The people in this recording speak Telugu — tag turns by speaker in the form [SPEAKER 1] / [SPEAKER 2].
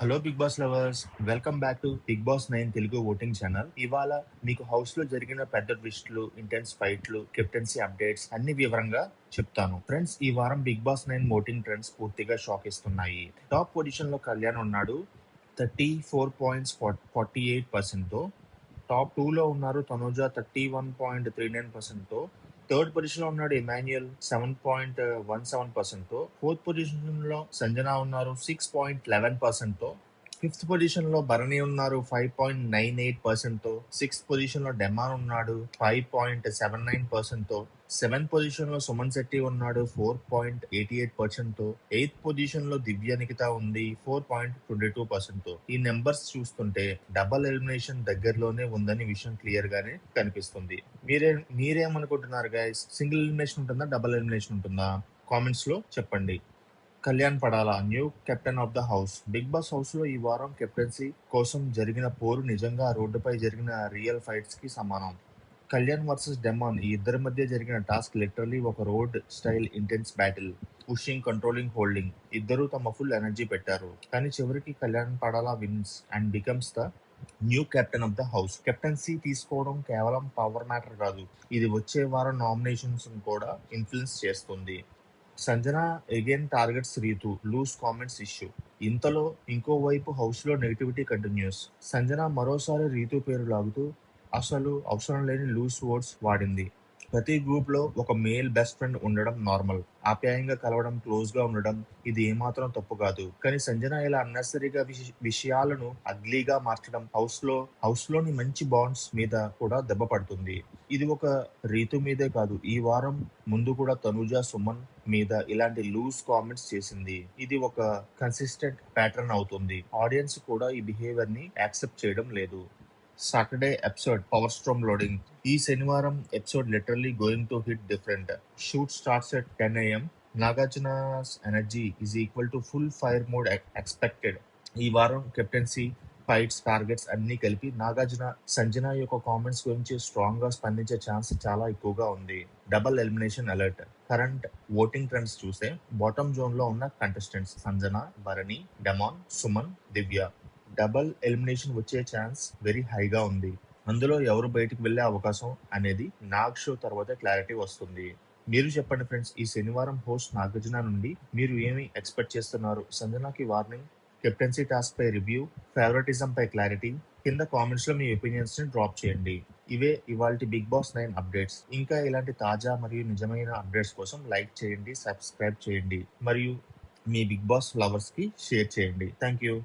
[SPEAKER 1] Hello Big Boss lovers, welcome back to Big Boss 9 Telugu voting channel. ఇవాళ మీకు హౌస్ లో జరిగిన పెద్ద ట్విస్టులు, ఇంటెన్స్ ఫైట్లు, కెప్టెన్సీ అప్డేట్స్ అన్ని వివరంగా చెప్తాను. ఫ్రెండ్స్, ఈ వారం బిగ్ బాస్ 9 ఓటింగ్ ట్రెండ్స్ పూర్తిగా షాక్ ఇస్తున్నాయి. టాప్ పొజిషన్ లో కళ్యాణ్ ఉన్నాడు 34.48% తో. టాప్ 2 లో ఉన్నారు తనుజ 31.39% తో. థర్డ్ పొజిషన్ లో ఉన్నాడు ఇమాన్యుయల్ 7.17% తో. ఫోర్త్ పొజిషన్ లో సంజన ఉన్నారు 6.11% తో. ఫిఫ్త్ పొజిషన్ లో భరణి ఉన్నారు 5.98% తో. సిక్స్త్ పొజిషన్ లో డెమాన్ ఉన్నాడు 5.79% తో. సెవెంత్ పొజిషన్ లో సుమన్ శెట్టి ఉన్నాడు 4.88% తో. ఎయిత్ పొజిషన్ లో దివ్య నిఖిత ఉంది 4.22% తో. ఈ నెంబర్స్ చూస్తుంటే డబల్ ఎలిమినేషన్ దగ్గరలోనే ఉందని విషయం క్లియర్ గానే కనిపిస్తుంది. మీరేమనుకుంటున్నారు గైస్? సింగిల్ ఎలిమినేషన్ ఉంటుందా, డబల్ ఎలిమినేషన్ ఉంటుందా? కామెంట్స్ లో చెప్పండి. Kalyan Padala new captain of the house? Big Boss house లో ఈ వారం కెప్టెన్సీ కోసం జరిగిన పోరు నిజంగా రోడ్డుపై జరిగిన రియల్ ఫైట్స్ కి సమానం. కళ్యాణ్ వర్సెస్ డెమాన్, ఈ ఇద్దరి మధ్య జరిగిన టాస్క్ లిటరలీ ఒక road style intense battle. Pushing, controlling, holding, ఇద్దరు తమ ఫుల్ ఎనర్జీ పెట్టారు. కానీ చివరికి Kalyan Padala wins and becomes the new captain of the house. Captaincy తీసుకోవడం కేవలం పవర్ మ్యాటర్ కాదు, ఇది వచ్చే వారం నామినేషన్స్ కూడా ఇన్ఫ్లుయెన్స్ చేస్తుంది. Sanjana again targets Ritu, loose comments issue. ఇంతలో ఇంకోవైపు హౌస్ లో నెగిటివిటీ కంటిన్యూస్. సంజన మరోసారి రీతు పేరు లాగుతూ అసలు అవసరం లేని లూజ్ వర్డ్స్ వాడింది. ప్రతి గ్రూప్ లో ఒక మేల్ బెస్ట్ ఫ్రెండ్ ఉండడం నార్మల్. ఆప్యాయంగా కలవడం, క్లోజ్ గా ఉండడం, ఇది ఏమాత్రం తప్పు కాదు. కానీ సంజన ఇలా అన్నెసరీగా విషయాలను అగ్లీగా మార్చడం హౌస్ లోని మంచి బాండ్స్ మీద కూడా దెబ్బ పడుతుంది. ఇది ఒక రీతు మీదే కాదు, ఈ వారం ముందు కూడా తనుజ, సుమన్ మీద ఇలాంటి లూజ్ కామెంట్స్ చేసింది. ఇది ఒక కన్సిస్టెంట్ ప్యాటర్న్ అవుతుంది. ఆడియన్స్ కూడా ఈ బిహేవియర్ ని యాక్సెప్ట్ చేయడం లేదు. Saturday episode power storm loading. ఈ శనివారం episode literally going to hit different. Shoot starts at 10 AM. Nagarjuna's energy is equal to full fire mode expected. ఈ వారం కెప్టెన్సీ, ఫైట్స్, టార్గెట్స్ అన్ని కలిపి నాగార్జున, సంజన యొక్క కామెంట్స్ గురించి స్ట్రాంగ్ గా స్పందించే ఛాన్స్ చాలా ఎక్కువగా ఉంది. Double elimination alert. Current voting trends చూస్తే బాటమ్ జోన్ లో ఉన్న కంటెస్టెంట్స్ సంజన, భరణి, డెమాన్, సుమన్, దివ్య. డబల్ ఎలిమినేషన్ వచ్చే ఛాన్స్ వెరీ హైగా ఉంది. అందులో ఎవరు బయటకు వెళ్లే అవకాశం అనేది నాగ్ షో తర్వాత క్లారిటీ వస్తుంది. మీరు చెప్పండి ఫ్రెండ్స్, ఈ శనివారం హోస్ట్ నాగార్జున నుండి మీరు ఏమి ఎక్స్పెక్ట్ చేస్తున్నారు? సంజనాకి వార్నింగ్, కెప్టెన్సీ టాస్క్ పై రివ్యూ, ఫేవరెటిజం పై క్లారిటీ. కింద కామెంట్స్ లో మీ ఒపీనియన్స్ ని డ్రాప్ చేయండి. ఇవే ఇవాల్టి బిగ్ బాస్ 9 అప్డేట్స్. ఇంకా ఇలాంటి తాజా మరియు నిజమైన అప్డేట్స్ కోసం లైక్ చేయండి, సబ్స్క్రైబ్ చేయండి మరియు మీ బిగ్ బాస్ లవర్స్ కి షేర్ చేయండి. Thank you.